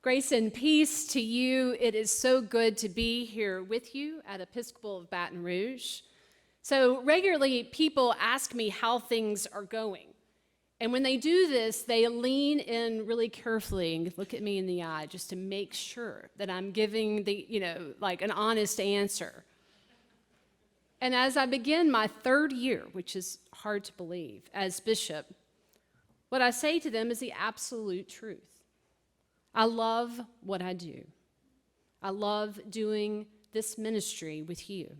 Grace and peace to you. It is so good to be here with you at Episcopal of Baton Rouge. So regularly people ask me how things are going. And when they do this, they lean in really carefully and look at me in the eye just to make sure that I'm giving an honest answer. And as I begin my third year, which is hard to believe, as bishop, what I say to them is the absolute truth. I love what I do. I love doing this ministry with you.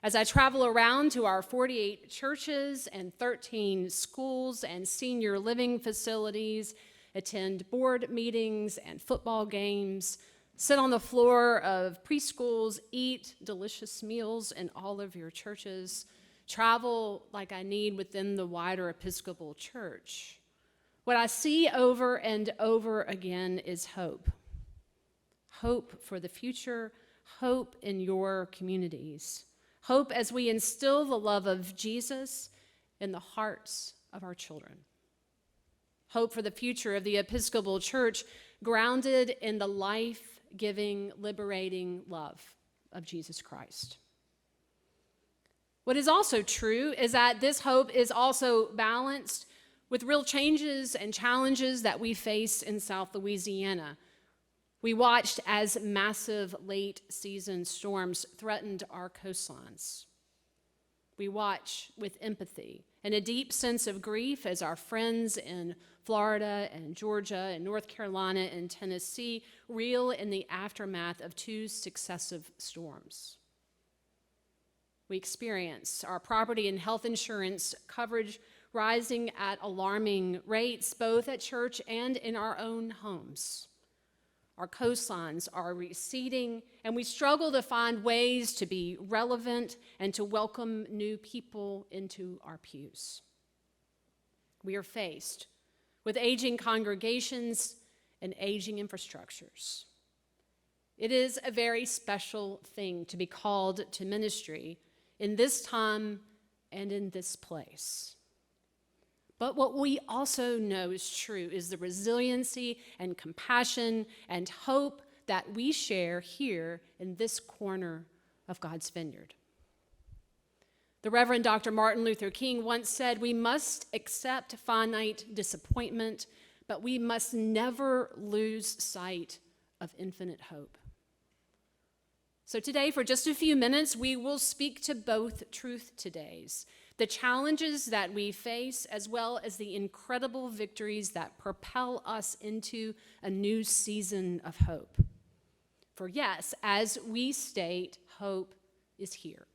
As I travel around to our 48 churches and 13 schools and senior living facilities, attend board meetings and football games, sit on the floor of preschools, eat delicious meals in all of your churches, travel like I need within the wider Episcopal Church, what I see over and over again is hope. Hope for the future, hope in your communities, hope as we instill the love of Jesus in the hearts of our children. Hope for the future of the Episcopal Church grounded in the life-giving, liberating love of Jesus Christ. What is also true is that this hope is also balanced with real changes and challenges that we face in South Louisiana. We watched as massive late-season storms threatened our coastlines. We watch with empathy and a deep sense of grief as our friends in Florida and Georgia and North Carolina and Tennessee reel in the aftermath of two successive storms. We experience our property and health insurance coverage rising at alarming rates, both at church and in our own homes. Our coastlines are receding, and we struggle to find ways to be relevant and to welcome new people into our pews. We are faced with aging congregations and aging infrastructures. It is a very special thing to be called to ministry in this time and in this place. But what we also know is true is the resiliency and compassion and hope that we share here in this corner of God's vineyard. The Reverend Dr. Martin Luther King once said, "We must accept finite disappointment, but we must never lose sight of infinite hope." So today, for just a few minutes, we will speak to both truth todays, the challenges that we face, as well as the incredible victories that propel us into a new season of hope. For yes, as we state, hope is here.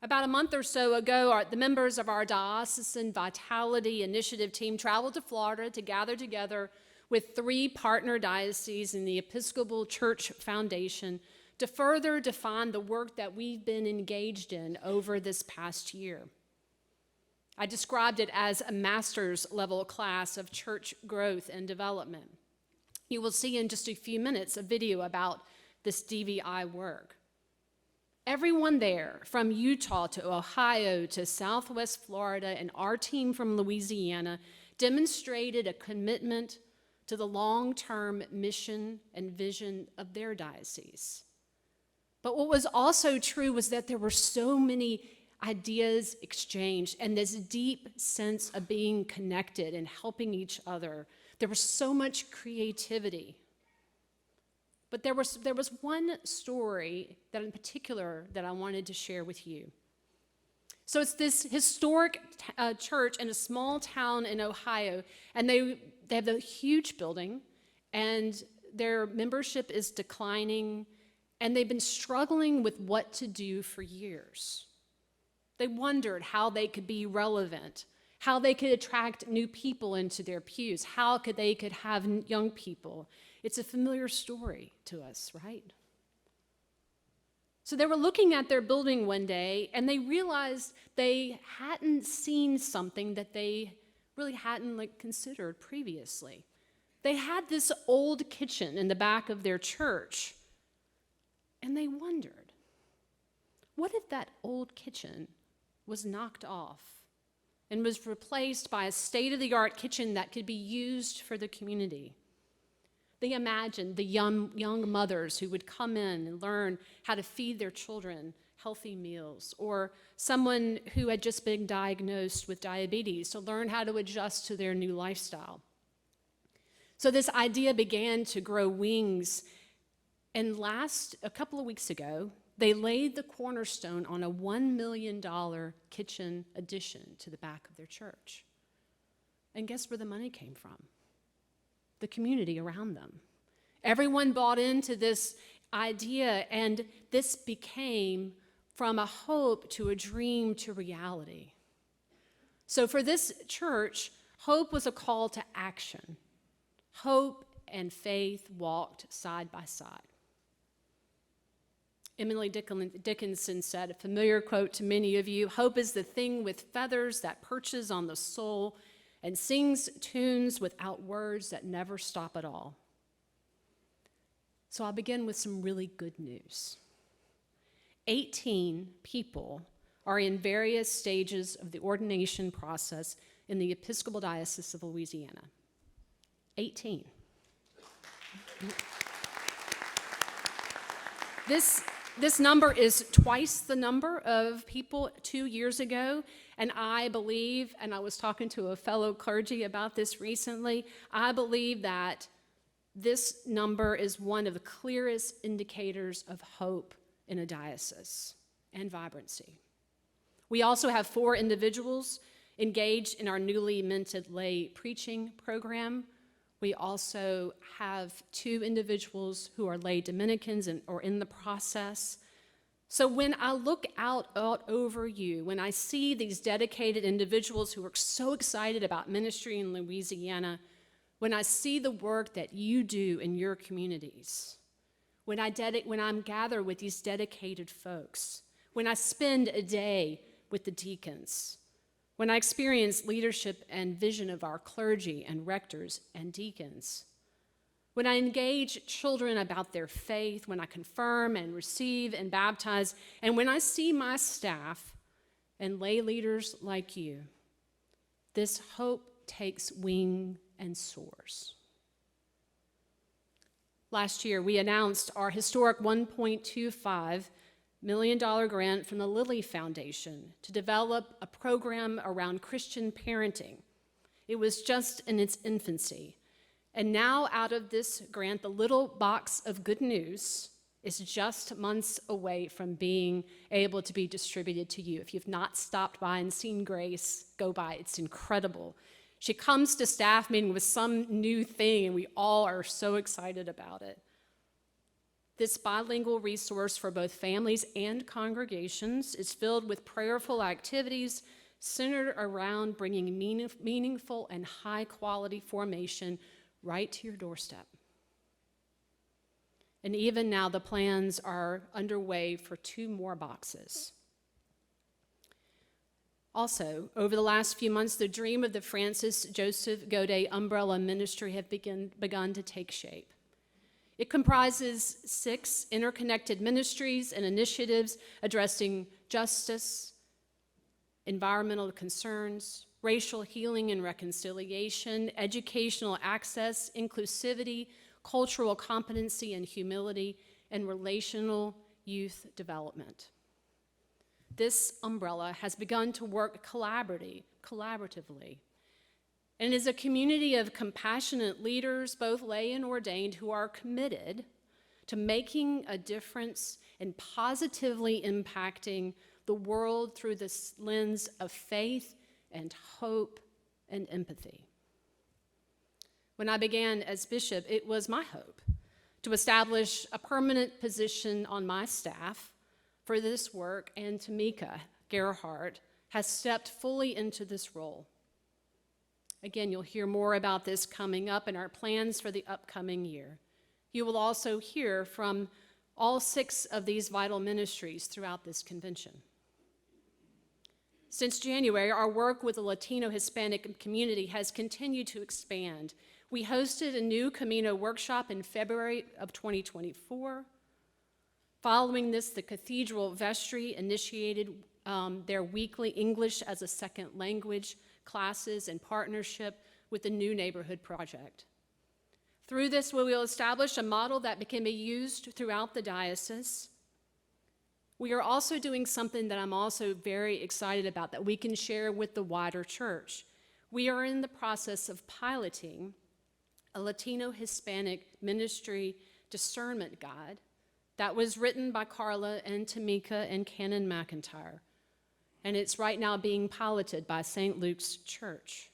About a month or so ago, the members of our Diocesan Vitality Initiative team traveled to Florida to gather together with 3 partner dioceses in the Episcopal Church Foundation to further define the work that we've been engaged in over this past year. I described it as a master's level class of church growth and development. You will see in just a few minutes a video about this DVI work. Everyone there, from Utah to Ohio to Southwest Florida and our team from Louisiana, demonstrated a commitment to the long-term mission and vision of their diocese. But what was also true was that there were so many ideas exchanged and this deep sense of being connected and helping each other. There was so much creativity. But there was one story that in particular that I wanted to share with you. So it's this historic church in a small town in Ohio, and they have a huge building, and their membership is declining, and they've been struggling with what to do for years. They wondered how they could be relevant, how they could attract new people into their pews, how they could have young people. It's a familiar story to us, right? So they were looking at their building one day, and they realized they hadn't seen something that they really hadn't considered previously. They had this old kitchen in the back of their church, and they wondered, what if that old kitchen was knocked off and was replaced by a state-of-the-art kitchen that could be used for the community? They imagined the young mothers who would come in and learn how to feed their children healthy meals, or someone who had just been diagnosed with diabetes to learn how to adjust to their new lifestyle. So this idea began to grow wings, and a couple of weeks ago, they laid the cornerstone on a $1 million kitchen addition to the back of their church. And guess where the money came from? The community around them. Everyone bought into this idea, and this became from a hope to a dream to reality. So for this church, hope was a call to action. Hope and faith walked side by side. Emily Dickinson said, a familiar quote to many of you, "Hope is the thing with feathers that perches on the soul and sings tunes without words that never stop at all." So I'll begin with some really good news. 18 people are in various stages of the ordination process in the Episcopal Diocese of Louisiana. 18. This number is twice the number of people 2 years ago, and I believe, and I was talking to a fellow clergy about this recently, I believe that this number is one of the clearest indicators of hope in a diocese and vibrancy. We also have 4 individuals engaged in our newly minted lay preaching program. We also have 2 individuals who are lay Dominicans and are in the process. So when I look out over you, when I see these dedicated individuals who are so excited about ministry in Louisiana, when I see the work that you do in your communities, when I'm gathered with these dedicated folks, when I spend a day with the deacons, when I experience leadership and vision of our clergy and rectors and deacons, when I engage children about their faith, when I confirm and receive and baptize, and when I see my staff and lay leaders like you, this hope takes wing and soars. Last year, we announced our historic $1.25 million grant from the Lilly Foundation to develop a program around Christian parenting. It was just in its infancy. And now out of this grant, the little box of good news is just months away from being able to be distributed to you. If you've not stopped by and seen Grace, go by. It's incredible. She comes to staff meeting with some new thing, and we all are so excited about it. This bilingual resource for both families and congregations is filled with prayerful activities centered around bringing meaningful and high-quality formation right to your doorstep. And even now, the plans are underway for 2 more boxes. Also, over the last few months, the dream of the Francis Joseph Godet Umbrella Ministry have begun to take shape. It comprises 6 interconnected ministries and initiatives addressing justice, environmental concerns, racial healing and reconciliation, educational access, inclusivity, cultural competency and humility, and relational youth development. This umbrella has begun to work collaboratively, and is a community of compassionate leaders, both lay and ordained, who are committed to making a difference and positively impacting the world through this lens of faith and hope and empathy. When I began as bishop, it was my hope to establish a permanent position on my staff for this work, and Tamika Gerhardt has stepped fully into this role. Again, you'll hear more about this coming up in our plans for the upcoming year. You will also hear from all 6 of these vital ministries throughout this convention. Since January, our work with the Latino Hispanic community has continued to expand. We hosted a new Camino workshop in February of 2024. Following this, the Cathedral Vestry initiated their weekly English as a second language classes in partnership with the New Neighborhood Project. Through this, we will establish a model that can be used throughout the diocese. We are also doing something that I'm also very excited about that we can share with the wider church. We are in the process of piloting a Latino-Hispanic ministry discernment guide that was written by Carla and Tamika and Canon McIntyre. And it's right now being piloted by St. Luke's Church.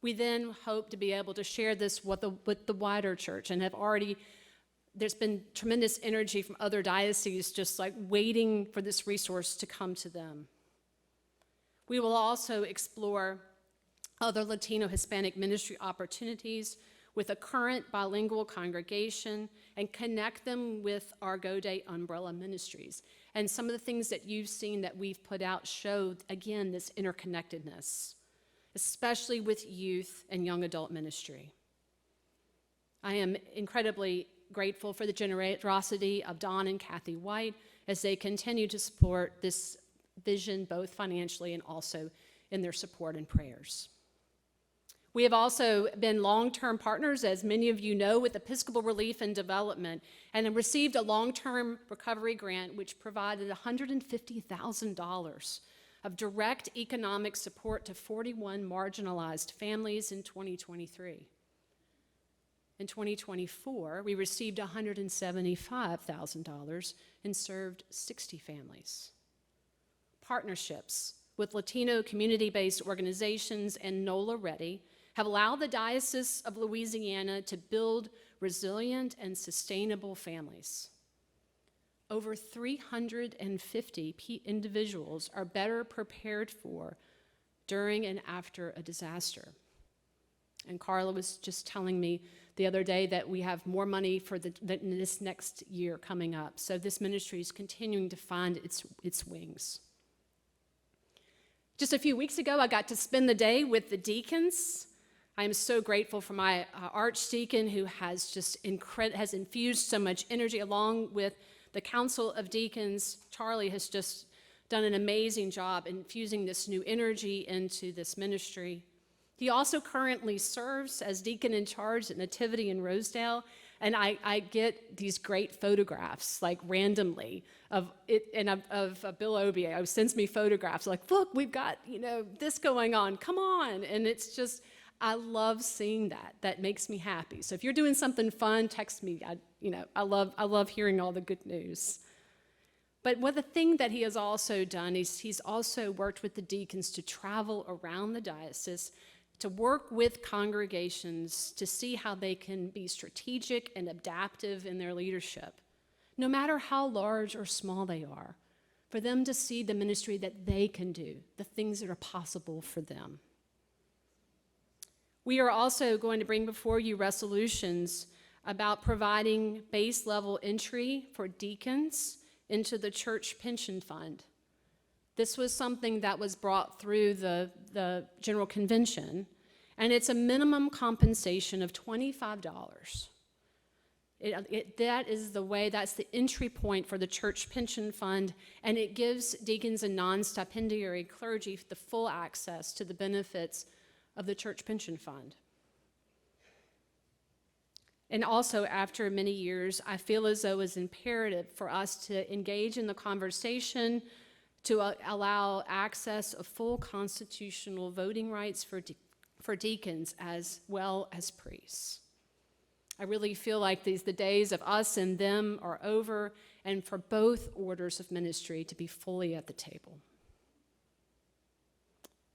We then hope to be able to share this with the wider church and have already, there's been tremendous energy from other dioceses just like waiting for this resource to come to them. We will also explore other Latino Hispanic ministry opportunities with a current bilingual congregation and connect them with our Go Day umbrella ministries. And some of the things that you've seen that we've put out show, again, this interconnectedness, especially with youth and young adult ministry. I am incredibly grateful for the generosity of Don and Kathy White as they continue to support this vision both financially and also in their support and prayers. We have also been long-term partners, as many of you know, with Episcopal Relief and Development, and have received a long-term recovery grant which provided $150,000 of direct economic support to 41 marginalized families in 2023. In 2024, we received $175,000 and served 60 families. Partnerships with Latino community-based organizations and NOLA Ready have allowed the Diocese of Louisiana to build resilient and sustainable families. Over 350 individuals are better prepared for during and after a disaster. And Carla was just telling me the other day that we have more money for this next year coming up. So this ministry is continuing to find its wings. Just a few weeks ago, I got to spend the day with the deacons. I am so grateful for my archdeacon who has just has infused so much energy, along with the Council of Deacons. Charlie has just done an amazing job infusing this new energy into this ministry. He also currently serves as deacon in charge at Nativity in Rosedale, and I get these great photographs, like randomly, of it, and of Bill Obie. He sends me photographs, like, look, we've got, this going on, come on. And it's just, I love seeing that. That makes me happy. So if you're doing something fun, text me. I love hearing all the good news. But the thing that he has also done is he's also worked with the deacons to travel around the diocese to work with congregations to see how they can be strategic and adaptive in their leadership, no matter how large or small they are, for them to see the ministry that they can do, the things that are possible for them. We are also going to bring before you resolutions about providing base level entry for deacons into the church pension fund. This was something that was brought through the General Convention, and it's a minimum compensation of $25. That's the entry point for the church pension fund, and it gives deacons and non-stipendiary clergy the full access to the benefits of the church pension fund. And also, after many years, I feel as though it's imperative for us to engage in the conversation to allow access of full constitutional voting rights for deacons as well as priests. I really feel like the days of us and them are over, and for both orders of ministry to be fully at the table.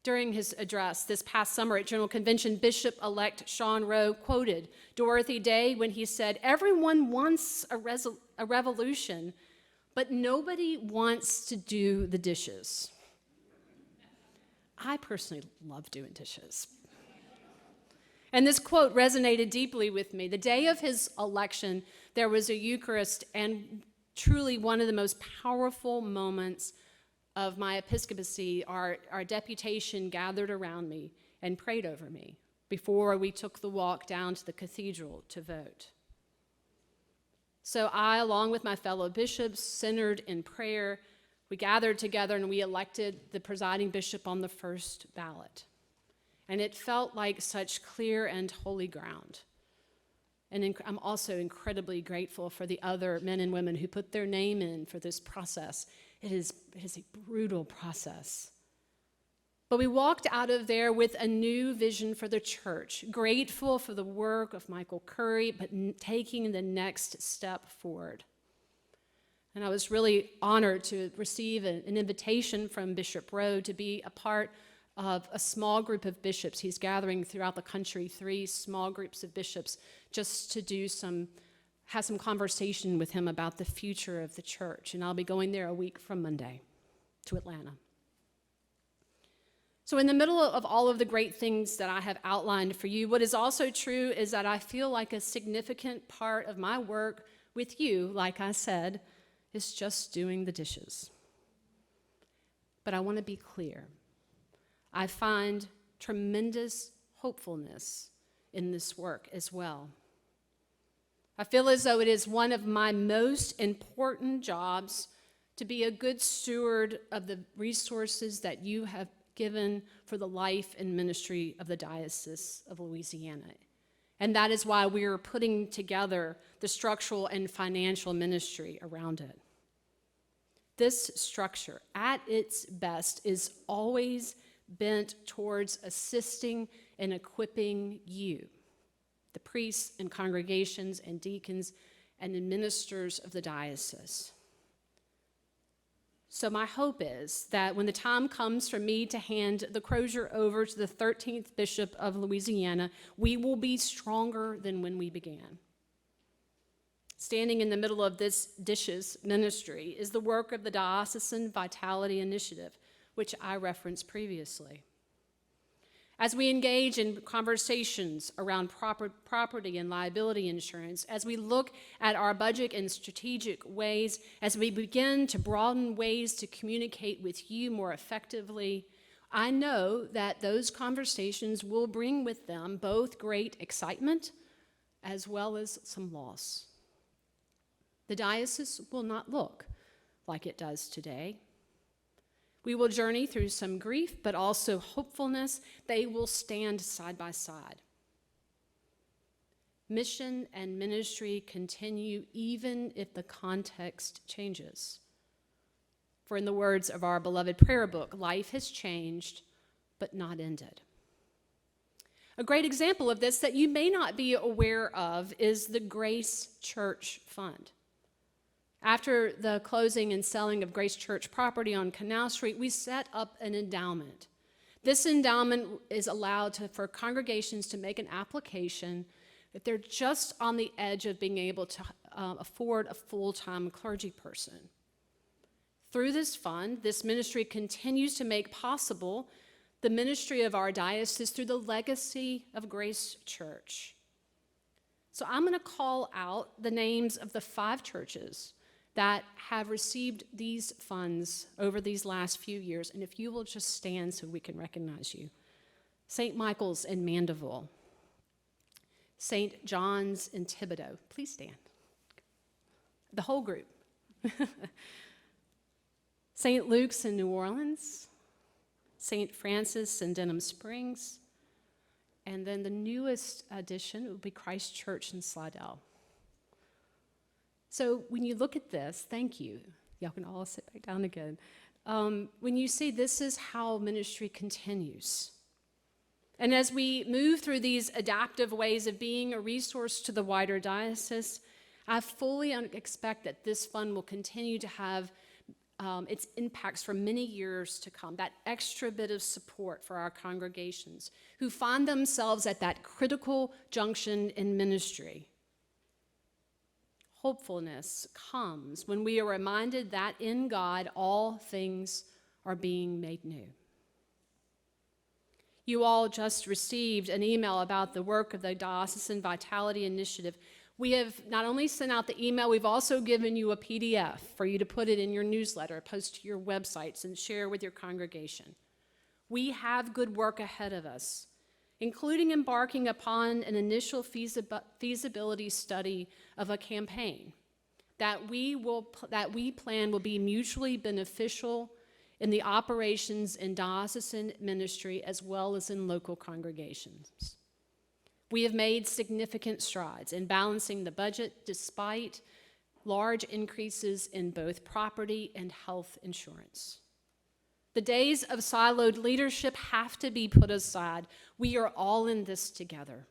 During his address this past summer at General Convention, Bishop-elect Sean Rowe quoted Dorothy Day when he said, "Everyone wants a revolution, but nobody wants to do the dishes." I personally love doing dishes. And this quote resonated deeply with me. The day of his election, there was a Eucharist, and truly one of the most powerful moments of my episcopacy. Our deputation gathered around me and prayed over me before we took the walk down to the cathedral to vote. So I, along with my fellow bishops, centered in prayer, we gathered together and we elected the presiding bishop on the first ballot. And it felt like such clear and holy ground. And I'm also incredibly grateful for the other men and women who put their name in for this process. It is a brutal process. But we walked out of there with a new vision for the church, grateful for the work of Michael Curry, but taking the next step forward. And I was really honored to receive an invitation from Bishop Rowe to be a part of a small group of bishops. He's gathering throughout the country 3 small groups of bishops just to have some conversation with him about the future of the church. And I'll be going there a week from Monday to Atlanta. So in the middle of all of the great things that I have outlined for you, what is also true is that I feel like a significant part of my work with you, like I said, is just doing the dishes. But I want to be clear. I find tremendous hopefulness in this work as well. I feel as though it is one of my most important jobs to be a good steward of the resources that you have given for the life and ministry of the Diocese of Louisiana. And that is why we are putting together the structural and financial ministry around it. This structure, at its best, is always bent towards assisting and equipping you, the priests and congregations and deacons and the ministers of the diocese. So my hope is that when the time comes for me to hand the crozier over to the 13th Bishop of Louisiana, we will be stronger than when we began. Standing in the middle of this dishes ministry is the work of the Diocesan Vitality Initiative, which I referenced previously. As we engage in conversations around property and liability insurance, as we look at our budget in strategic ways, as we begin to broaden ways to communicate with you more effectively, I know that those conversations will bring with them both great excitement as well as some loss. The diocese will not look like it does today. We will journey through some grief, but also hopefulness. They will stand side by side. Mission and ministry continue even if the context changes. For in the words of our beloved prayer book, life has changed, but not ended. A great example of this that you may not be aware of is the Grace Church Fund. After the closing and selling of Grace Church property on Canal Street, we set up an endowment. This endowment is allowed for congregations to make an application if they're just on the edge of being able to afford a full-time clergy person. Through this fund, this ministry continues to make possible the ministry of our diocese through the legacy of Grace Church. So I'm going to call out the names of the 5 churches that have received these funds over these last few years. And if you will just stand so we can recognize you. St. Michael's in Mandeville. St. John's in Thibodaux. Please stand. The whole group. St. Luke's in New Orleans. St. Francis in Denham Springs. And then the newest addition will be Christ Church in Slidell. So when you look at this, thank you. Y'all can all sit back down again. When you see this is how ministry continues. And as we move through these adaptive ways of being a resource to the wider diocese, I fully expect that this fund will continue to have its impacts for many years to come, that extra bit of support for our congregations who find themselves at that critical junction in ministry. Hopefulness comes when we are reminded that in God all things are being made new. You all just received an email about the work of the Diocesan Vitality Initiative. We have not only sent out the email, we've also given you a PDF for you to put it in your newsletter, post to your websites, and share with your congregation. We have good work ahead of us, including embarking upon an initial feasibility study of a campaign that we plan will be mutually beneficial in the operations in diocesan ministry as well as in local congregations. We have made significant strides in balancing the budget despite large increases in both property and health insurance. The days of siloed leadership have to be put aside. We are all in this together.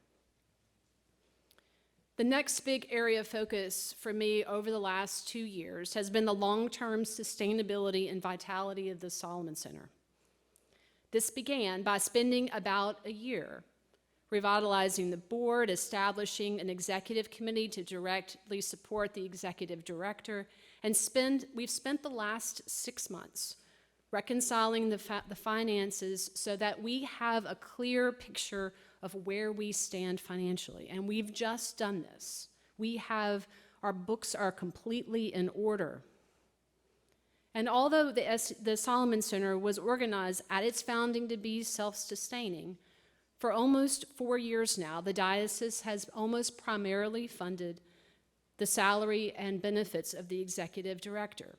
The next big area of focus for me over the last 2 years has been the long-term sustainability and vitality of the Solomon Center. This began by spending about a year revitalizing the board, establishing an executive committee to directly support the executive director, and we've spent the last 6 months reconciling the finances so that we have a clear picture of where we stand financially. And we've just done this. Our books are completely in order. And although the Solomon Center was organized at its founding to be self-sustaining, for almost 4 years now, the Diocese has almost primarily funded the salary and benefits of the executive director,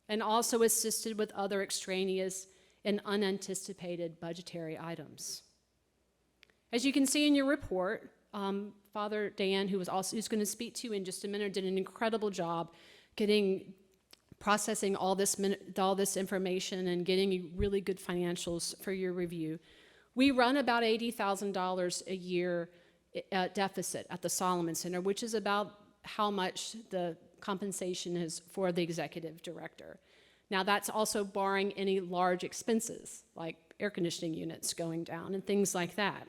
and also assisted with other extraneous and unanticipated budgetary items. As you can see in your report, Father Dan, who's going to speak to you in just a minute, did an incredible job processing all this information and getting you really good financials for your review. We run about $80,000 a year deficit at the Solomon Center, which is about how much the compensation is for the executive director. Now, that's also barring any large expenses, like air conditioning units going down and things like that.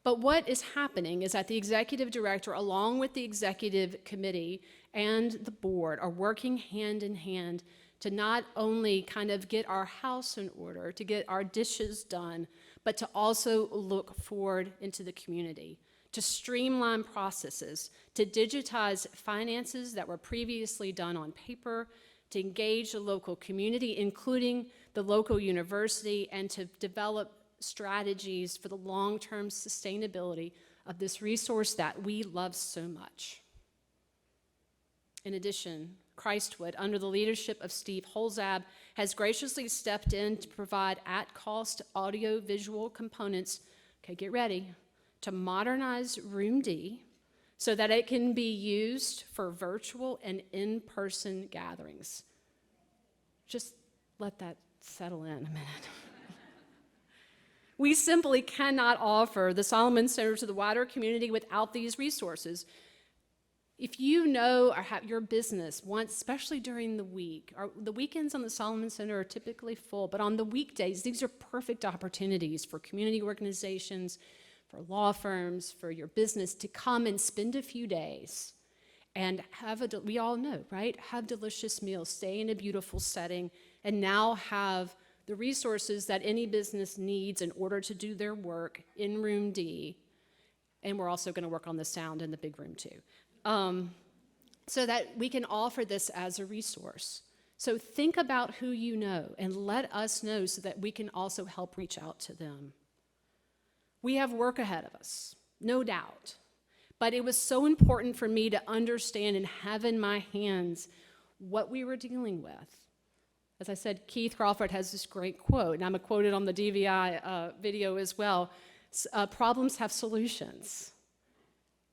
But what is happening is that the executive director, along with the executive committee and the board, are working hand in hand to not only kind of get our house in order, to get our dishes done, but to also look forward into the community, to streamline processes, to digitize finances that were previously done on paper, to engage the local community, including the local university, and to develop strategies for the long-term sustainability of this resource that we love so much. In addition, Christwood, under the leadership of Steve Holzab, has graciously stepped in to provide at-cost audio-visual components, okay, get ready, to modernize Room D so that it can be used for virtual and in-person gatherings. Just let that settle in a minute. We simply cannot offer the Solomon Center to the wider community without these resources. If you know or have your business once, especially during the week, the weekends on the Solomon Center are typically full, but on the weekdays, these are perfect opportunities for community organizations, for law firms, for your business to come and spend a few days and we all know, right? Have delicious meals, stay in a beautiful setting, and now have the resources that any business needs in order to do their work in Room D. And we're also going to work on the sound in the big room too. So that we can offer this as a resource. So think about who you know and let us know so that we can also help reach out to them. We have work ahead of us, no doubt. But it was so important for me to understand and have in my hands what we were dealing with. As I said, Keith Crawford has this great quote, and I'm quoted on the DVI video as well. Problems have solutions.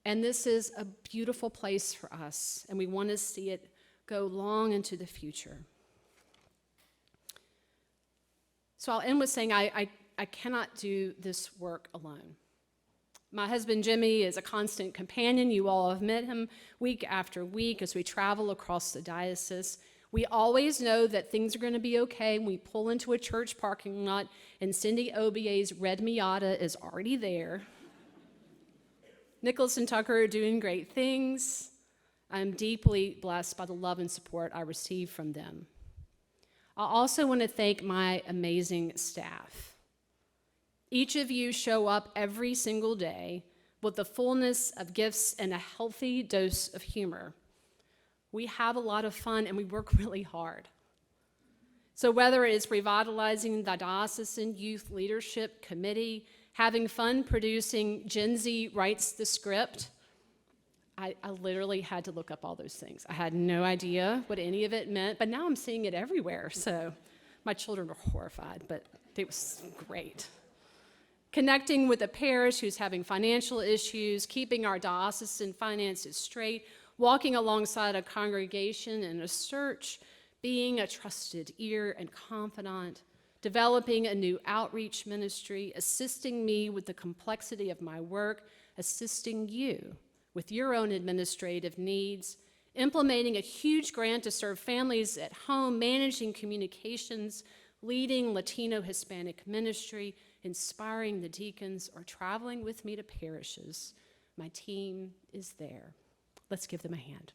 And this is a beautiful place for us, and we want to see it go long into the future. So I'll end with saying I cannot do this work alone. My husband, Jimmy, is a constant companion. You all have met him week after week as we travel across the diocese. We always know that things are going to be okay when we pull into a church parking lot and Cindy Obier's red Miata is already there. Nicholas and Tucker are doing great things. I'm deeply blessed by the love and support I receive from them. I also want to thank my amazing staff. Each of you show up every single day with the fullness of gifts and a healthy dose of humor. We have a lot of fun and we work really hard. So whether it is revitalizing the Diocesan Youth Leadership Committee, having fun producing Gen Z Writes the Script, I literally had to look up all those things. I had no idea what any of it meant, but now I'm seeing it everywhere. So my children are horrified, but it was great. connecting with a parish who's having financial issues, keeping our diocesan finances straight, walking alongside a congregation in a search, being a trusted ear and confidant, developing a new outreach ministry, assisting me with the complexity of my work, assisting you with your own administrative needs, implementing a huge grant to serve families at home, managing communications, leading Latino-Hispanic ministry, inspiring the deacons, or traveling with me to parishes. My team is there. Let's give them a hand.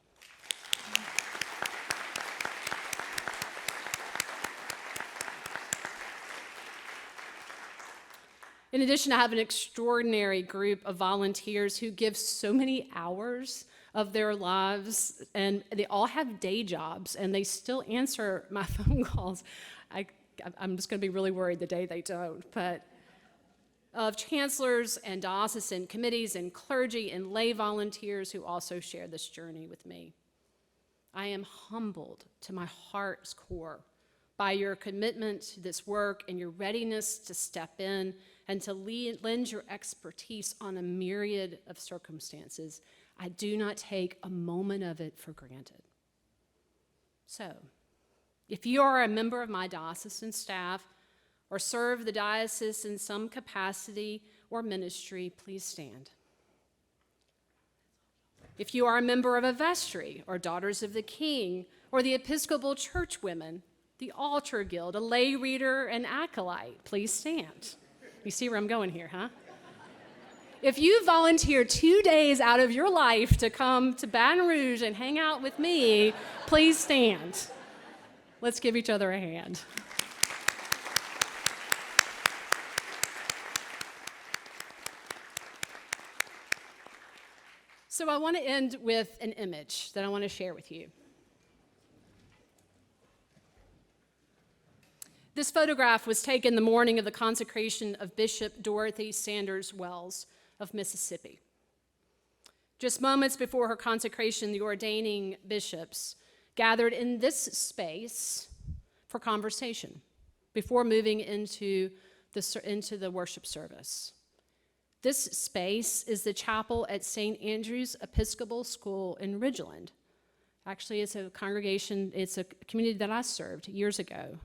In addition, I have an extraordinary group of volunteers who give so many hours of their lives, and they all have day jobs, and they still answer my phone calls. I'm just going to be really worried the day they don't, but of chancellors and diocesan committees and clergy and lay volunteers who also share this journey with me. I am humbled to my heart's core by your commitment to this work and your readiness to step in and to lend your expertise on a myriad of circumstances. I do not take a moment of it for granted. So, if you are a member of my diocesan staff or serve the diocese in some capacity or ministry, please stand. If you are a member of a vestry or Daughters of the King or the Episcopal Churchwomen, the Altar Guild, a lay reader, and acolyte, please stand. You see where I'm going here, huh? If you volunteer 2 days out of your life to come to Baton Rouge and hang out with me, please stand. Let's give each other a hand. So I want to end with an image that I want to share with you. This photograph was taken the morning of the consecration of Bishop Dorothy Sanders Wells of Mississippi. Just moments before her consecration, the ordaining bishops gathered in this space for conversation before moving into the worship service. This space is the chapel at St. Andrew's Episcopal School in Ridgeland. Actually, it's a congregation, it's a community that I served years ago.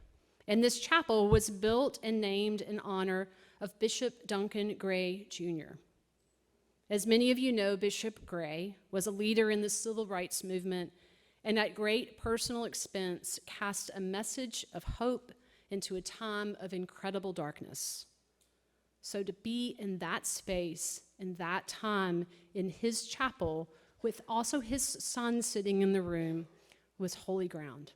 And this chapel was built and named in honor of Bishop Duncan Gray, Jr. As many of you know, Bishop Gray was a leader in the civil rights movement and at great personal expense cast a message of hope into a time of incredible darkness. So to be in that space, in that time, in his chapel, with also his son sitting in the room, was holy ground.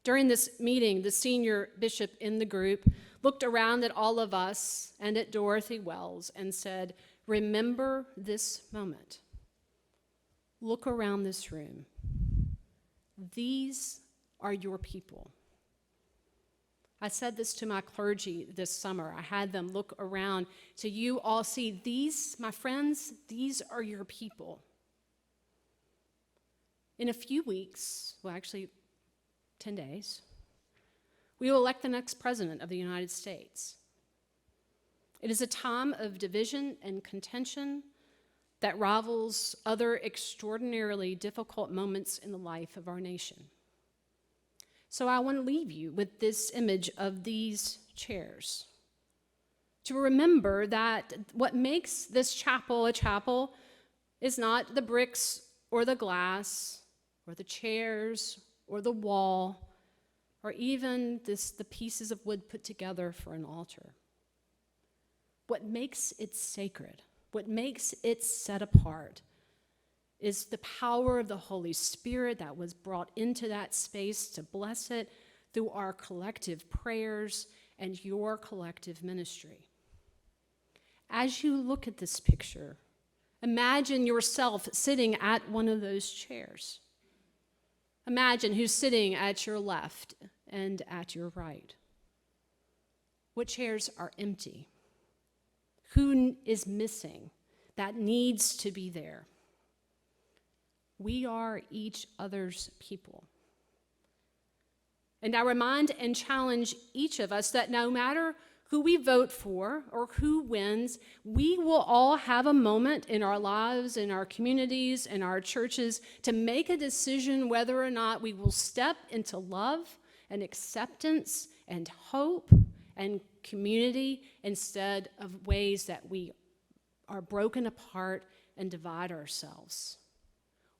During this meeting, the senior bishop in the group looked around at all of us and at Dorothy Wells and said, "Remember this moment. Look around this room. These are your people." I said this to my clergy this summer. I had them look around so you all see these, my friends, these are your people. In a few weeks, well, actually 10 days, we will elect the next president of the United States. It is a time of division and contention that rivals other extraordinarily difficult moments in the life of our nation. So I want to leave you with this image of these chairs to remember that what makes this chapel a chapel is not the bricks or the glass or the chairs or the wall, or even the pieces of wood put together for an altar. What makes it sacred, what makes it set apart, is the power of the Holy Spirit that was brought into that space to bless it through our collective prayers and your collective ministry. As you look at this picture, imagine yourself sitting at one of those chairs. Imagine who's sitting at your left and at your right. What chairs are empty? Who is missing that needs to be there? We are each other's people. And I remind and challenge each of us that no matter who we vote for or who wins, we will all have a moment in our lives, in our communities, in our churches to make a decision whether or not we will step into love and acceptance and hope and community instead of ways that we are broken apart and divide ourselves.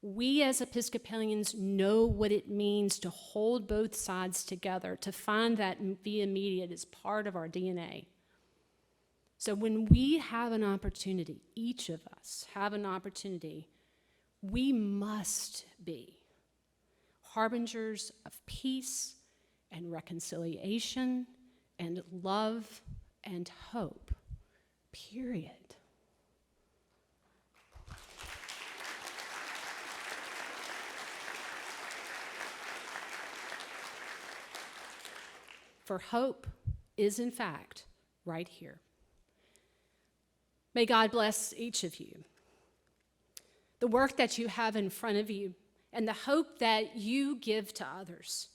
We as Episcopalians know what it means to hold both sides together, to find that via media is part of our DNA. So when we have an opportunity, each of us have an opportunity, we must be harbingers of peace and reconciliation and love and hope, period. For hope is, in fact, right here. May God bless each of you, the work that you have in front of you, and the hope that you give to others.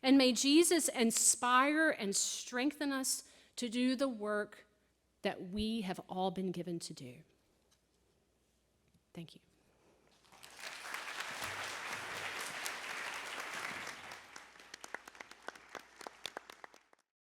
And may Jesus inspire and strengthen us to do the work that we have all been given to do. Thank you.